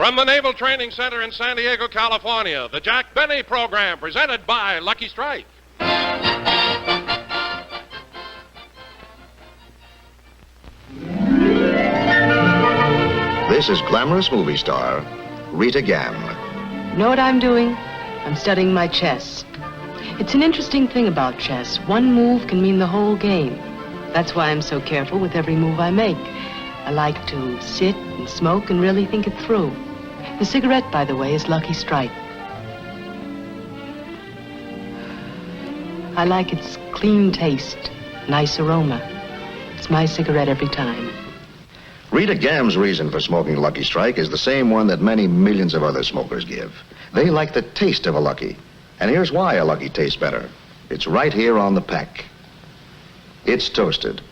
From the Naval Training Center in San Diego, California, the Jack Benny Program, presented by Lucky Strike. This is glamorous movie star Rita Gam. You know what I'm doing? I'm studying my chess. It's an interesting thing about chess. One move can mean the whole game. That's why I'm so careful with every move I make. I like to sit and smoke and really think it through. The cigarette, by the way, is Lucky Strike. I like its clean taste, nice aroma. It's my cigarette every time. Rita Gam's reason for smoking Lucky Strike is the same one that many millions of other smokers give. They like the taste of a Lucky. And here's why a Lucky tastes better. It's right here on the pack. It's toasted.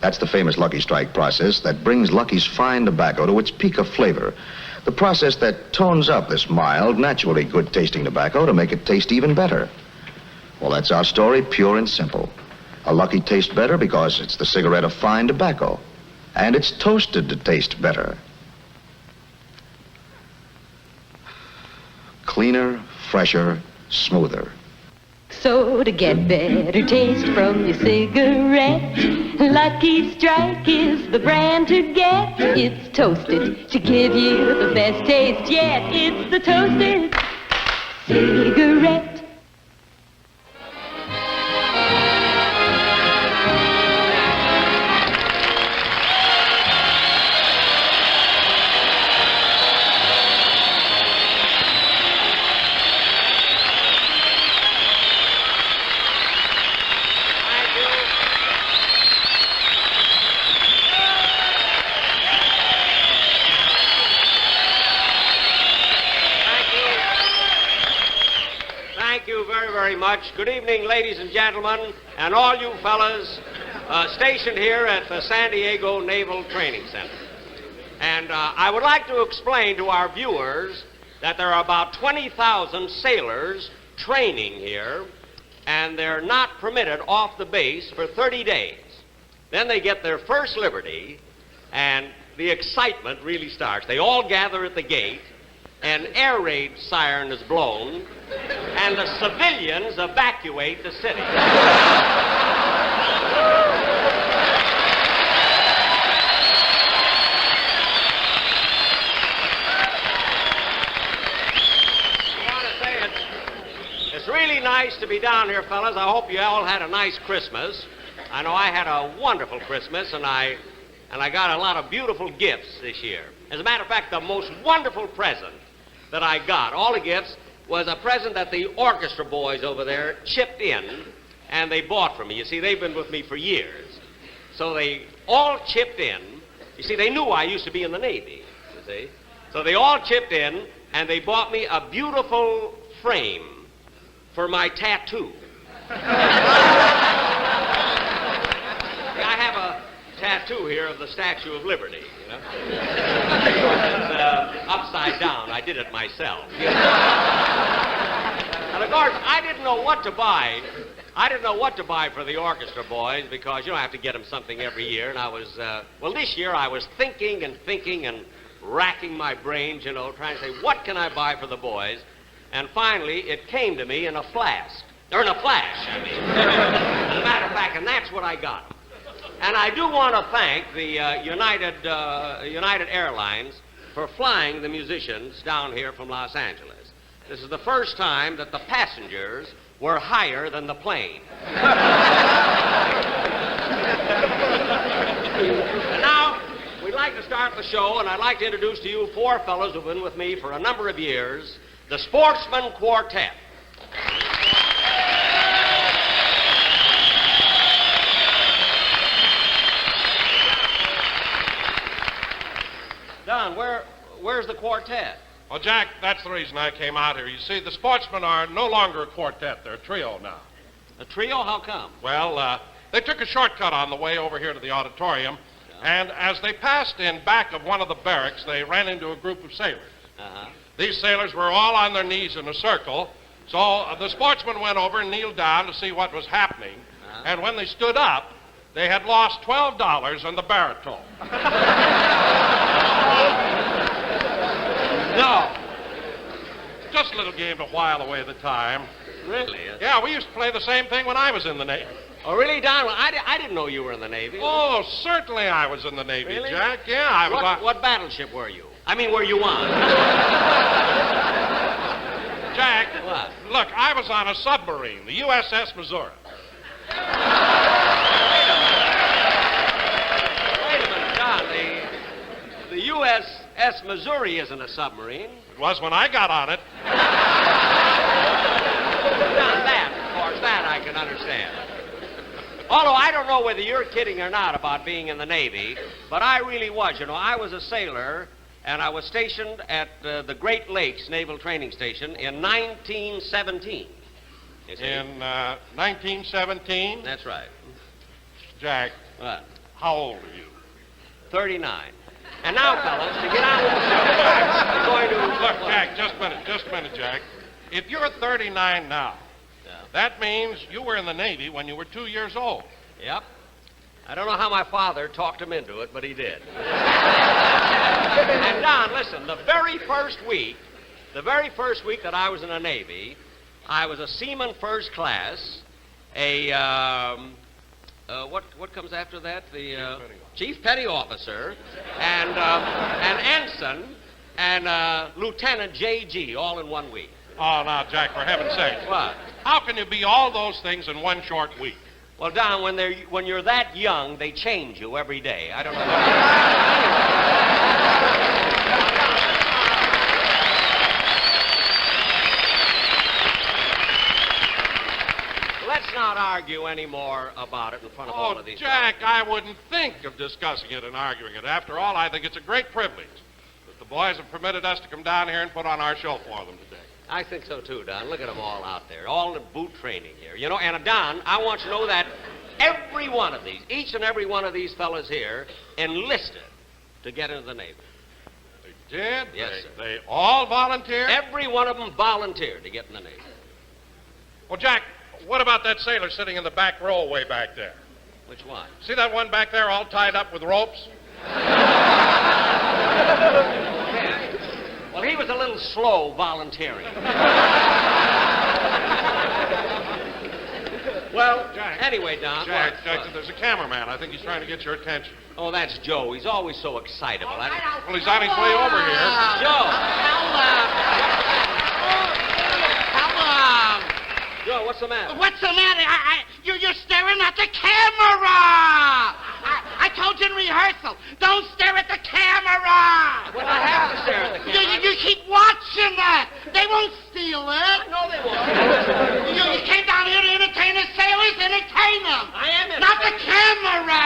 That's the famous Lucky Strike process that brings Lucky's fine tobacco to its peak of flavor. The process that tones up this mild, naturally good-tasting tobacco to make it taste even better. Well, that's our story, pure and simple. A Lucky tastes better because it's the cigarette of fine tobacco. And it's toasted to taste better. Cleaner, fresher, smoother. So to get better taste from your cigarette, Lucky Strike is the brand to get. It's toasted to give you the best taste yet. It's the toasted cigarette. Good evening, ladies and gentlemen, and all you fellas stationed here at the San Diego Naval Training Center. And I would like to explain to our viewers that there are about 20,000 sailors training here, and they're not permitted off the base for 30 days. Then they get their first liberty, and the excitement really starts. They all gather at the gate, an air raid siren is blown, and the civilians evacuate the city. I want to say it's really nice to be down here, fellas. I hope you all had a nice Christmas. I know I had a wonderful Christmas, and I got a lot of beautiful gifts this year. As a matter of fact, the most wonderful present that I got, all the gifts, was a present that the orchestra boys over there chipped in and they bought for me. You see, they've been with me for years. So they all chipped in. You see, they knew I used to be in the Navy, you see. So they all chipped in and they bought me a beautiful frame for my tattoo. I have a tattoo here of the Statue of Liberty, you know. It's upside down. I did it myself. And of course, I didn't know what to buy. I didn't know what to buy for the orchestra boys because, you know, I have to get them something every year. And I was, this year I was thinking and racking my brains, you know, trying to say, what can I buy for the boys? And finally, it came to me in a flash, I mean. As a matter of fact, and that's what I got. And I do want to thank the United Airlines for flying the musicians down here from Los Angeles. This is the first time that the passengers were higher than the plane. And now, we'd like to start the show, and I'd like to introduce to you four fellows who've been with me for a number of years, the Sportsman Quartet. Don, where's the quartet? Well, Jack, that's the reason I came out here. You see, the Sportsmen are no longer a quartet. They're a trio now. A trio? How come? Well, they took a shortcut on the way over here to the auditorium, and as they passed in back of one of the barracks, they ran into a group of sailors. Uh-huh. These sailors were all on their knees in a circle, so the Sportsmen went over and kneeled down to see what was happening, and when they stood up, they had lost $12 on the baritone. No. Just a little game to while away the time. Really? Yeah, we used to play the same thing when I was in the Navy. Oh, really, Don? Well, I didn't know you were in the Navy. Oh, certainly I was in the Navy, Really? Jack. Yeah, I was on... What battleship were you? I mean, were you on? Jack, What? look, I was on a submarine, the USS Missouri. Wait a minute, Don. The USS Missouri isn't a submarine. It was when I got on it. Don, that, of course, that I can understand. Although I don't know whether you're kidding or not about being in the Navy, but I really was. You know, I was a sailor, and I was stationed at the Great Lakes Naval Training Station in 1917. You see? In 1917. That's right. Jack, What? how old are you? 39. And now, fellas, to get on with the subject, I'm going to... Look, Jack, just a minute, Jack. If you're 39 now, that means you were in the Navy when you were 2 years old. Yep. I don't know how my father talked him into it, but he did. And Don, listen, the very first week that I was in the Navy, I was a seaman first class, what comes after that? The chief petty officer, and an ensign, and Lieutenant J.G. all in 1 week. Oh, now, Jack, for heaven's sake. What? How can you be all those things in one short week? Well, Don, when you're that young, they change you every day. I don't know. Let's not argue any more about it in front of all Oh, of these. Jack, I wouldn't think of discussing it and arguing it. After all, I think it's a great privilege that the boys have permitted us to come down here and put on our show for them today. I think so too, Don. Look at them all out there, all in boot training here. You know, and Don, I want you to know that every one of these, each and every one of these fellas here, enlisted to get into the Navy. They did? Yes, sir. They all volunteered? Every one of them volunteered to get in the Navy. Well, Jack, what about that sailor sitting in the back row way back there? Which one? See that one back there all tied up with ropes? Well, he was a little slow volunteering. Well, Jack. Anyway, Don. Jack, what? Jack, there's a cameraman. I think he's trying to get your attention. Oh, that's Joe. He's always so excitable. Well, he's on his way over here. Joe. Hello. Joe, what's the matter? What's the matter? You're staring at the camera. I told you in rehearsal, don't stare at the camera. Well, I have to stare at the camera. You keep watching it. They won't steal it. No, they won't. You came down here to entertain the sailors, entertain them. I am Not the camera.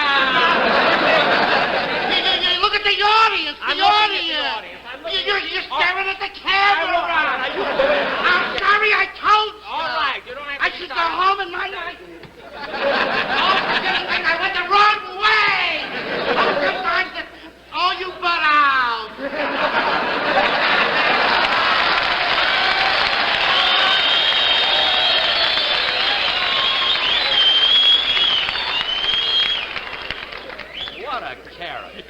you look at the audience, I'm looking at the audience. I'm looking You're staring at the camera. I'm sorry, I told you. All right, you don't have to I be should go sorry. home and my night. Oh, for goodness sake, I went the wrong way. Oh, sometimes you butt out. What a character.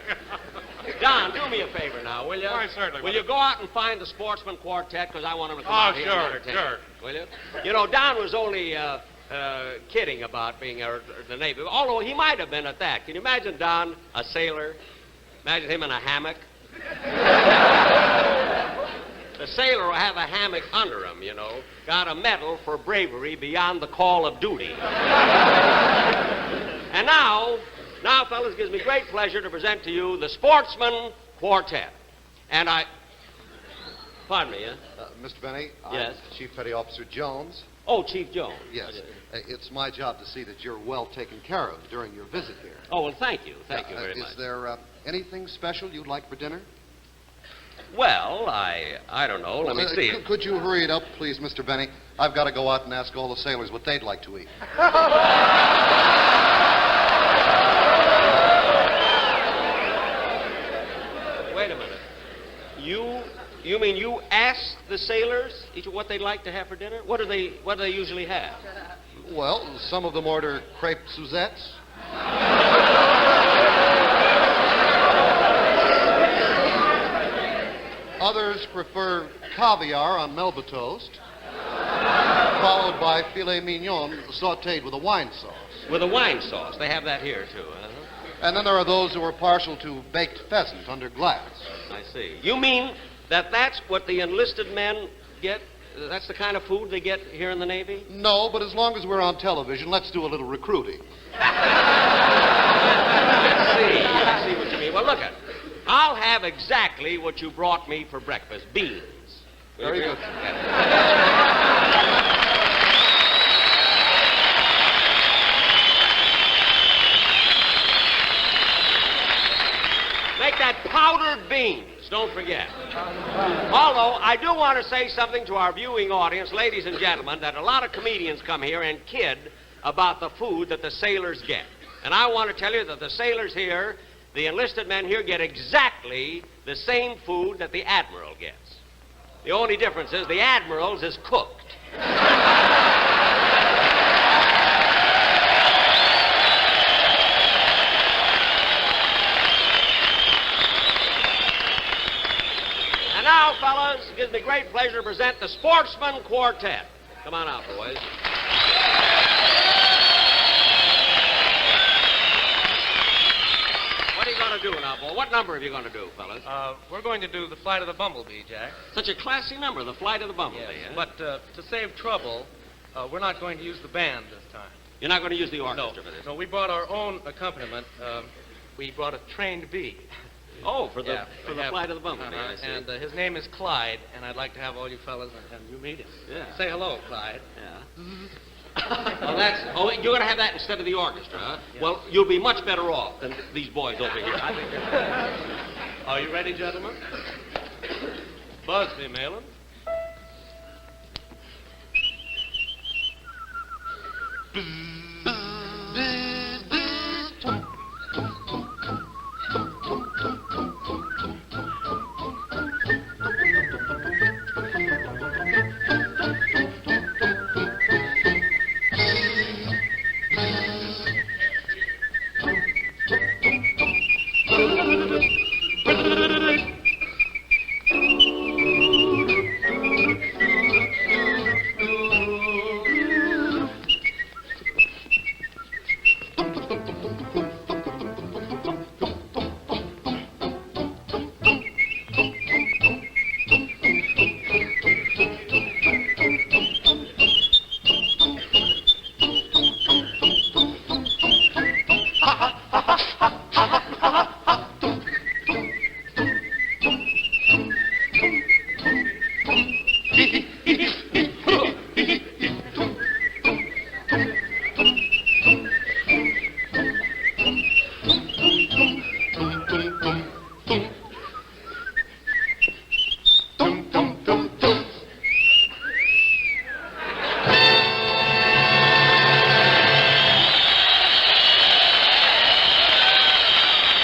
Don, do me a favor now, will you? Why, certainly. Will you go out and find the Sportsman Quartet, because I want them to come out here and entertain. Sure. Will you? You know, Don was only kidding about being the Navy, although he might have been at that. Can you imagine Don, a sailor? Imagine him in a hammock. The sailor will have a hammock under him, you know. Got a medal for bravery beyond the call of duty. And now, fellas, it gives me great pleasure to present to you the Sportsman Quartet. And pardon me, Mr. Benny, Yes? I'm Chief Petty Officer Jones. Oh, Chief Jones. Yes, it's my job to see that you're well taken care of during your visit here. Oh, well, thank you. Thank you very Is much. there anything special you'd like for dinner? Well, I don't know. Let me see. Could you hurry it up, please, Mr. Benny? I've got to go out and ask all the sailors what they'd like to eat. Wait a minute. You mean you asked the sailors each what they'd like to have for dinner? What do they usually have? Well, some of them order crepe Suzettes. Others others prefer caviar on Melba toast, followed by filet mignon sautéed with a wine sauce. With a wine sauce. They have that here, too. And then there are those who are partial to baked pheasant under glass. I see. You mean that that's what the enlisted men get? That's the kind of food they get here in the Navy? No, but as long as we're on television, let's do a little recruiting. I see what you mean. Well, look at. I'll have exactly what you brought me for breakfast. Beans. Very good. Make that powdered beans. Don't forget. Although, I do want to say something to our viewing audience, ladies and gentlemen, that a lot of comedians come here and kid about the food that the sailors get. And I want to tell you that the sailors here, the enlisted men here, get exactly the same food that the admiral gets. The only difference is the admiral's is cooked. And now, fellas, it gives me great pleasure to present the Sportsman Quartet. Come on out, boys. What are you going to do now, boy? What number are you going to do, fellas? We're going to do The Flight of the Bumblebee, Jack. Such a classy number, The Flight of the Bumblebee. Yes, eh? but to save trouble, we're not going to use the band this time. You're not going to use the orchestra for this? No, we brought our own accompaniment. We brought a trained bee. Oh, for the we have- Flight of the Bumblebee, I see. And his name is Clyde, and I'd like to have all you fellas and you meet him. Yeah. Say hello, Clyde. Yeah. you're going to have that instead of the orchestra, huh? Yeah. Well, you'll be much better off than these boys over here. I think Are you ready, gentlemen? Busby, Malin.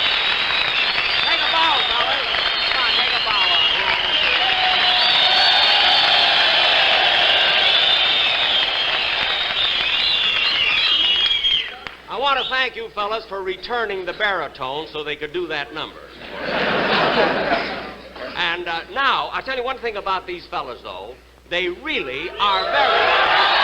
Take a bow, fellas. Come on, take a bow. I want to thank you fellas for returning the baritone so they could do that number. And now, I'll tell you one thing about these fellas, though. They really are very...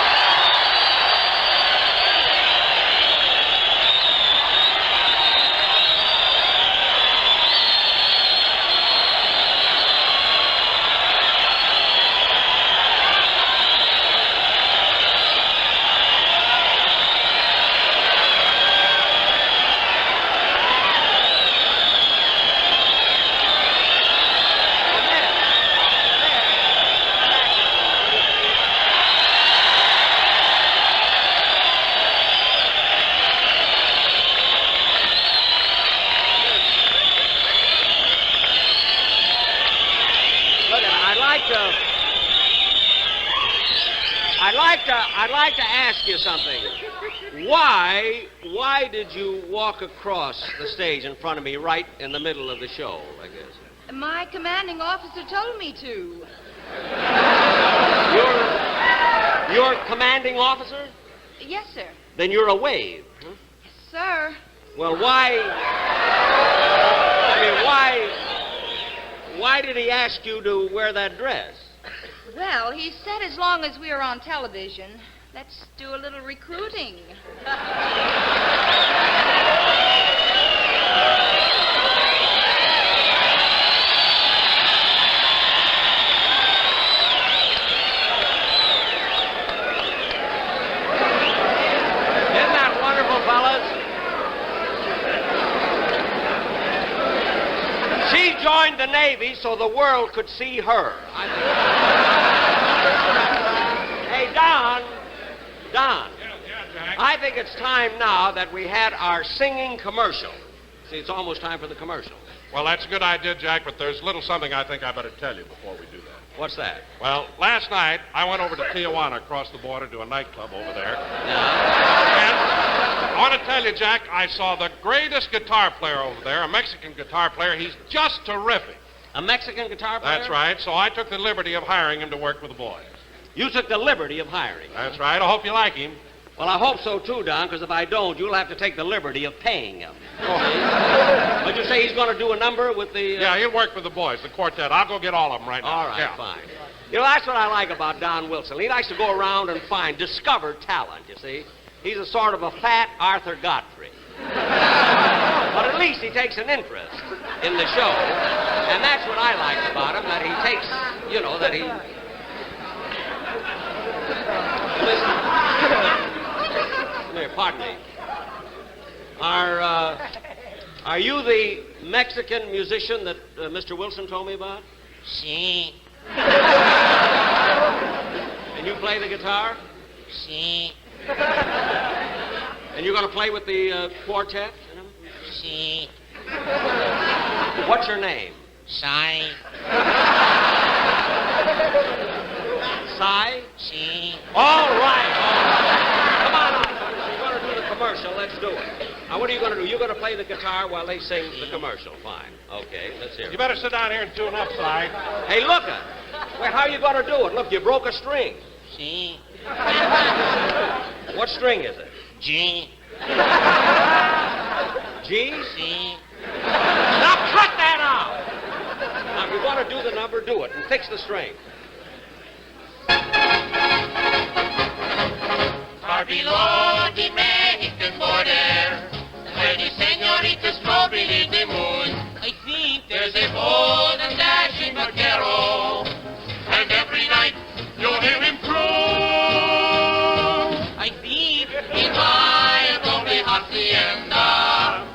I'd like to ask you something. Why did you walk across the stage in front of me right in the middle of the show, I guess? My commanding officer told me to. You're commanding officer? Yes, sir. Then you're a wave. Huh? Sir. Well, why did he ask you to wear that dress? Well, he said as long as we are on television, let's do a little recruiting. Isn't that wonderful, fellas? She joined the Navy so the world could see her. Hey, Don. Yeah, Jack. I think it's time now that we had our singing commercial. See, it's almost time for the commercial. Well, that's a good idea, Jack, but there's a little something I think I better tell you before we do that. What's that? Well, last night, I went over to Tijuana, across the border, to a nightclub over there. Yeah. And I want to tell you, Jack, I saw the greatest guitar player over there, a Mexican guitar player. He's just terrific. A Mexican guitar player? That's right. So I took the liberty of hiring him to work with the boys. You took the liberty of hiring him. That's right. I hope you like him. Well, I hope so, too, Don, because if I don't, you'll have to take the liberty of paying him. But you say he's going to do a number with the... Yeah, he'll work with the boys, the quartet. I'll go get all of them right now. All right, Yeah. fine. You know, that's what I like about Don Wilson. He likes to go around and discover talent, you see. He's a sort of a fat Arthur Godfrey. But at least he takes an interest in the show. And that's what I like about him, that he takes, that he... Listen. Come here, pardon me. Are you the Mexican musician that Mr. Wilson told me about? Sí, And you play the guitar? sí, And you're going to play with the quartet? sí. What's your name? Sai, Cy? sí. All right. Come on out. You're going to do the commercial. Let's do it. Now, what are you going to do? You're going to play the guitar while they sing the commercial. Fine. Okay, let's hear You it. better sit down here and tune up, Si. Hey, look it. Well, how are you going to do it? Look, you broke a string. Sí, What string is it? G, G? sí. Now cut that out! Now, if you want to do the number, do it. And fix the string. Far below the Mexican border, where the senoritas stroll beneath the moon, I think there's a bold and dashing vaquero, and every night you'll hear him croon. I think in my adobe hacienda,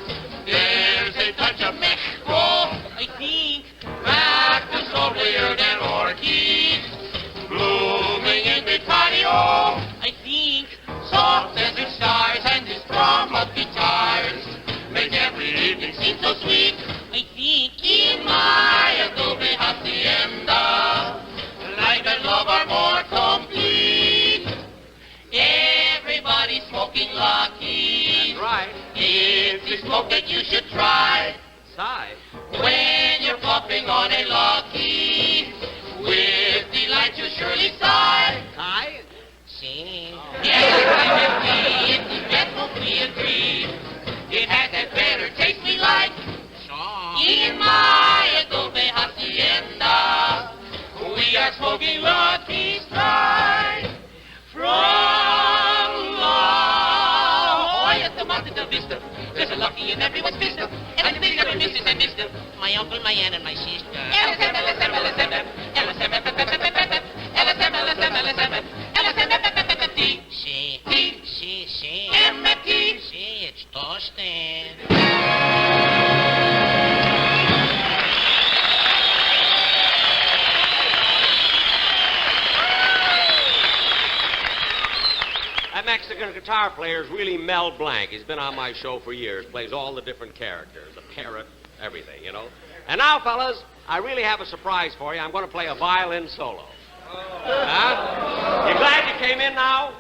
there's a touch of Mexico. I think back to lovelier than orchids, blooming in the patio. I think soft as the stars and the strum of guitars make every evening seem so sweet. I think in my adobe hacienda, life and love are more complete. Everybody's smoking Lucky. That's right. It's the smoke that you should try Cy. when you're puffing on a Lucky. With delight you'll surely sigh. Cy? Sí. Yes, it's definitely agreed. It has that better taste we like. In my adobe hacienda, we are smoking Lucky Strike. From La Jolla to Monte Vista, there's a Lucky in everyone's vista. And the big every missus and mister, my uncle, my aunt, and my sister. LSM, LSM, LSM, LSM, Sí, sí, sí. MT. Sí, it's toasting. That Mexican guitar player is really Mel Blanc. He's been on my show for years, plays all the different characters, the parrot, everything, And now, fellas, I really have a surprise for you. I'm going to play a violin solo. Huh? You glad you came in now?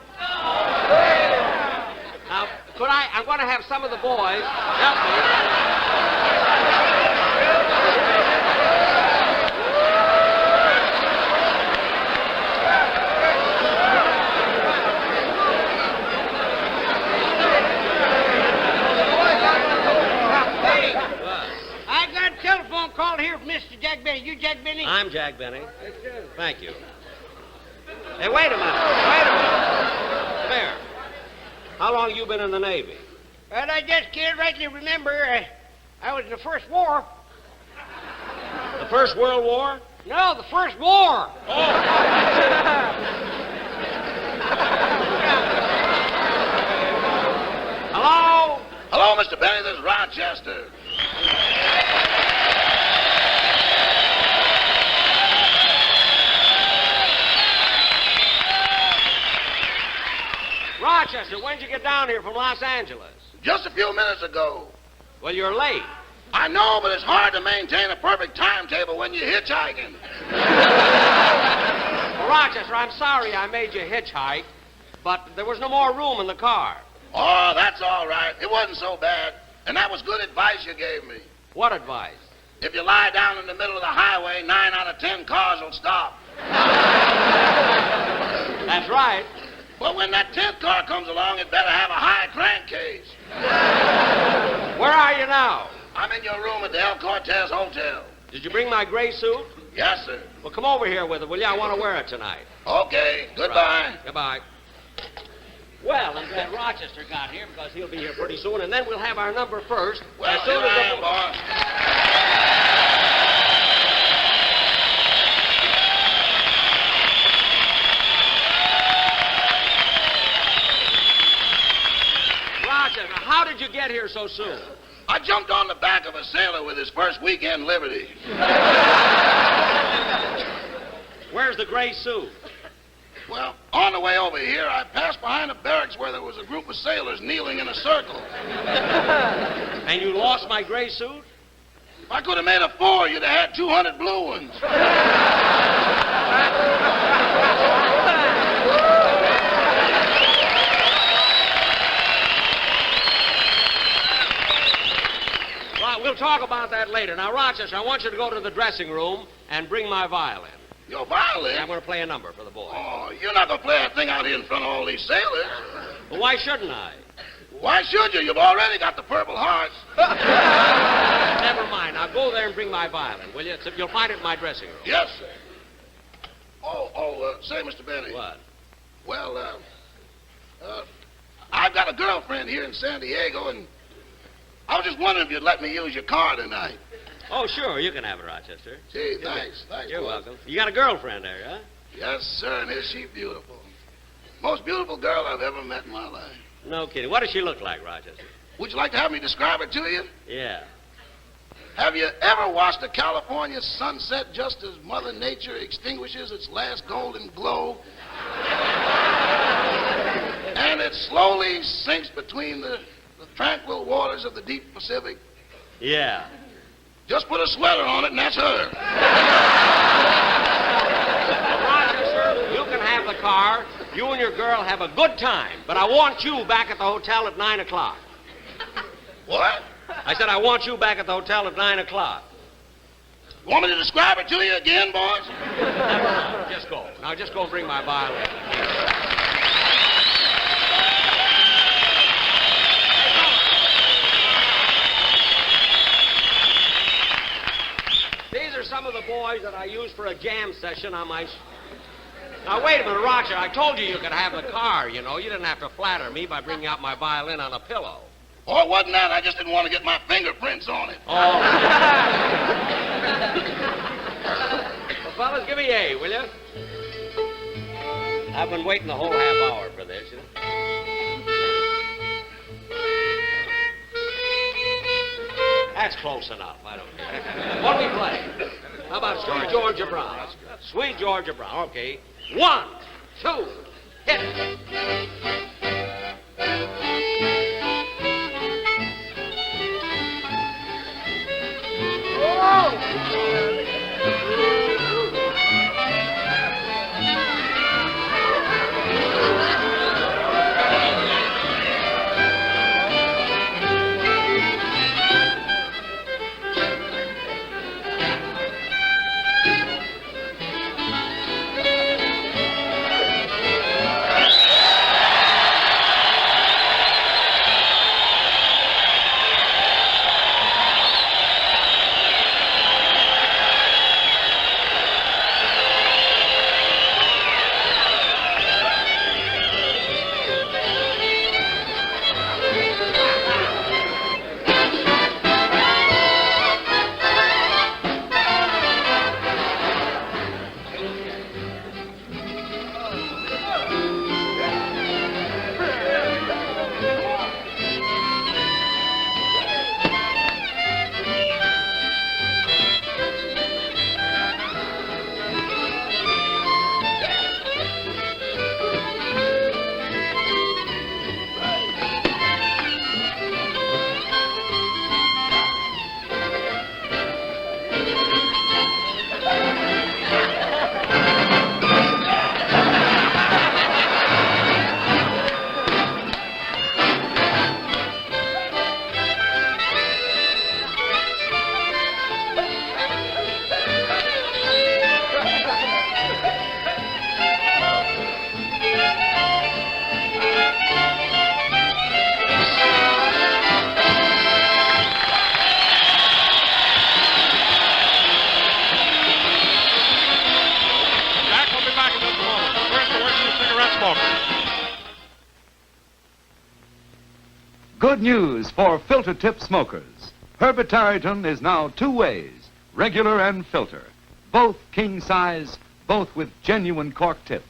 Now, I'm going to have some of the boys help me. I got a telephone call here from Mr. Jack Benny. You Jack Benny. Thank you. Hey, wait a minute. Come here. How long you been in the Navy? Well, I just can't rightly remember. I was in the First War. The First World War? No, the First War. Hello? Hello, Mr. Benny. This is Rochester. Rochester, when'd you get down here from Los Angeles? Just a few minutes ago. Well, you're late. I know, but it's hard to maintain a perfect timetable when you're hitchhiking. Well, Rochester, I'm sorry I made you hitchhike, but there was no more room in the car. Oh, that's all right. It wasn't so bad. And that was good advice you gave me. What advice? If you lie down in the middle of the highway, 9 out of 10 cars will stop. That's right. But when that 10th car comes along, it better have a high crankcase. Where are you now? I'm in your room at the El Cortez Hotel. Did you bring my gray suit? Yes, sir. Well, come over here with it, will you? I want to wear it tonight. Okay. Goodbye. Right. Goodbye. Well, I'm glad Rochester got here because he'll be here pretty soon, and then we'll have our number first. Well, as soon here as I am, boss. Rochester, how did you get here so soon? I jumped on the back of a sailor with his first weekend liberty. Where's the gray suit? Well, on the way over here, I passed behind a barracks where there was a group of sailors kneeling in a circle. And you lost my gray suit? If I could have made a 4, you'd have had 200 blue ones. Well, we'll talk about that later. Now, Rochester, I want you to go to the dressing room and bring my violin. Your violin? Yeah, I'm going to play a number for the boys. Oh, you're not going to play a thing out here in front of all these sailors. Well, why shouldn't I? Why should you? You've already got the Purple Hearts. Never mind. Now, go there and bring my violin, will you? You'll find it in my dressing room. Yes, sir. Say, Mr. Benny. What? Well, I've got a girlfriend here in San Diego, and I was just wondering if you'd let me use your car tonight. Oh, sure. You can have it, Rochester. Gee, thanks. Thanks. You're boy. welcome. You got a girlfriend there, huh? Yes, sir, and is she beautiful? Most beautiful girl I've ever met in my life. No kidding. What does she look like, Rochester? Would you like to have me describe it to you? Yeah. Have you ever watched a California sunset just as Mother Nature extinguishes its last golden glow? And it slowly sinks between the tranquil waters of the deep Pacific? Yeah. Just put a sweater on it, and that's her. Rochester, you can have the car. You and your girl have a good time. But I want you back at the hotel at 9 o'clock. What? I said I want you back at the hotel at 9 o'clock. You want me to describe it to you again, boys? Never mind. Just go. Now, just go and bring my violin. These are some of the boys that I use for a jam session on my... Now, wait a minute, Roger. I told you could have the car, you know. You didn't have to flatter me by bringing out my violin on a pillow. Oh, it wasn't that. I just didn't want to get my fingerprints on it. Oh. Well, fellas, give me A, will you? I've been waiting the whole half hour for this, you know. That's close enough. I don't care. What do we play? How about Sweet Georgia Brown? Sweet Georgia Brown. Okay. 1, 2, hit it. smokers. Good news for filter tip smokers. Herbert Tarleton is now two ways, regular and filter. Both king size, both with genuine cork tip.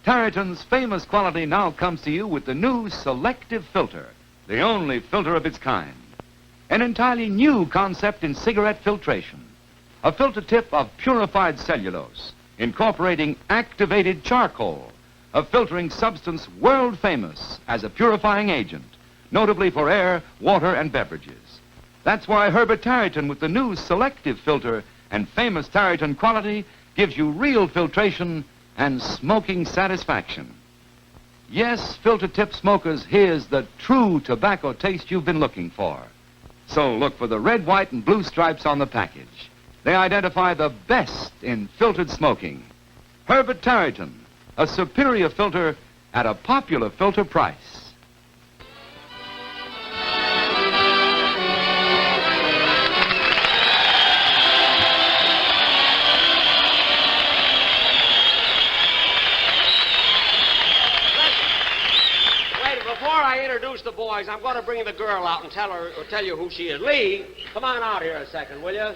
Tarleton's famous quality now comes to you with the new selective filter, the only filter of its kind. An entirely new concept in cigarette filtration. A filter tip of purified cellulose, incorporating activated charcoal, a filtering substance world famous as a purifying agent, notably for air, water, and beverages. That's why Herbert Tarleton with the new selective filter and famous Tarleton quality gives you real filtration and smoking satisfaction. Yes, filter tip smokers, here's the true tobacco taste you've been looking for. So look for the red, white, and blue stripes on the package. They identify the best in filtered smoking. Herbert Tarleton, a superior filter at a popular filter price. Before I introduce the boys, I'm going to bring the girl out and tell you who she is. Lee, come on out here a second, will you?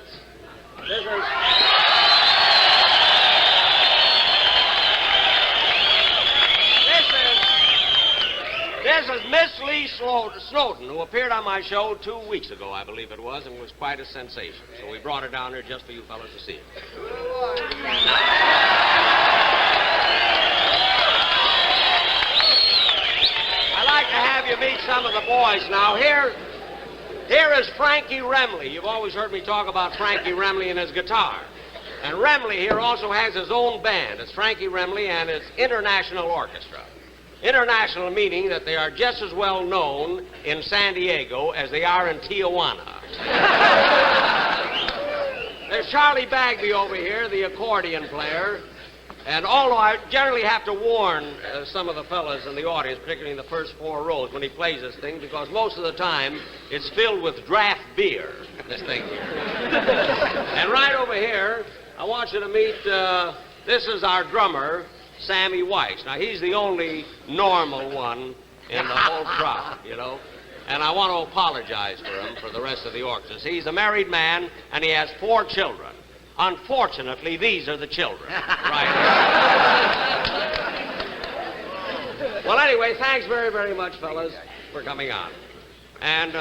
This is Miss Lee Snowden, who appeared on my show 2 weeks ago, I believe it was, and was quite a sensation. So we brought her down here just for you fellas to see her. To have you meet some of the boys now. Here is Frankie Remley. You've always heard me talk about Frankie Remley and his guitar. And Remley here also has his own band. It's Frankie Remley and his International Orchestra. International meaning that they are just as well known in San Diego as they are in Tijuana. There's Charlie Bagby over here, the accordion player. And although I generally have to warn some of the fellas in the audience, particularly in the first 4 rows, when he plays this thing, because most of the time it's filled with draft beer, this thing here. And right over here, I want you to meet, this is our drummer, Sammy Weiss. Now, he's the only normal one in the whole crowd, you know. And I want to apologize for him for the rest of the orchestra. He's a married man, and he has 4 children. Unfortunately, these are the children. Right. Well, anyway, thanks very, very much, fellas, for coming on. And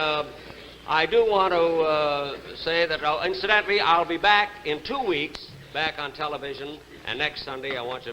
I do want to say that, incidentally, I'll be back in 2 weeks, back on television, and next Sunday I want you...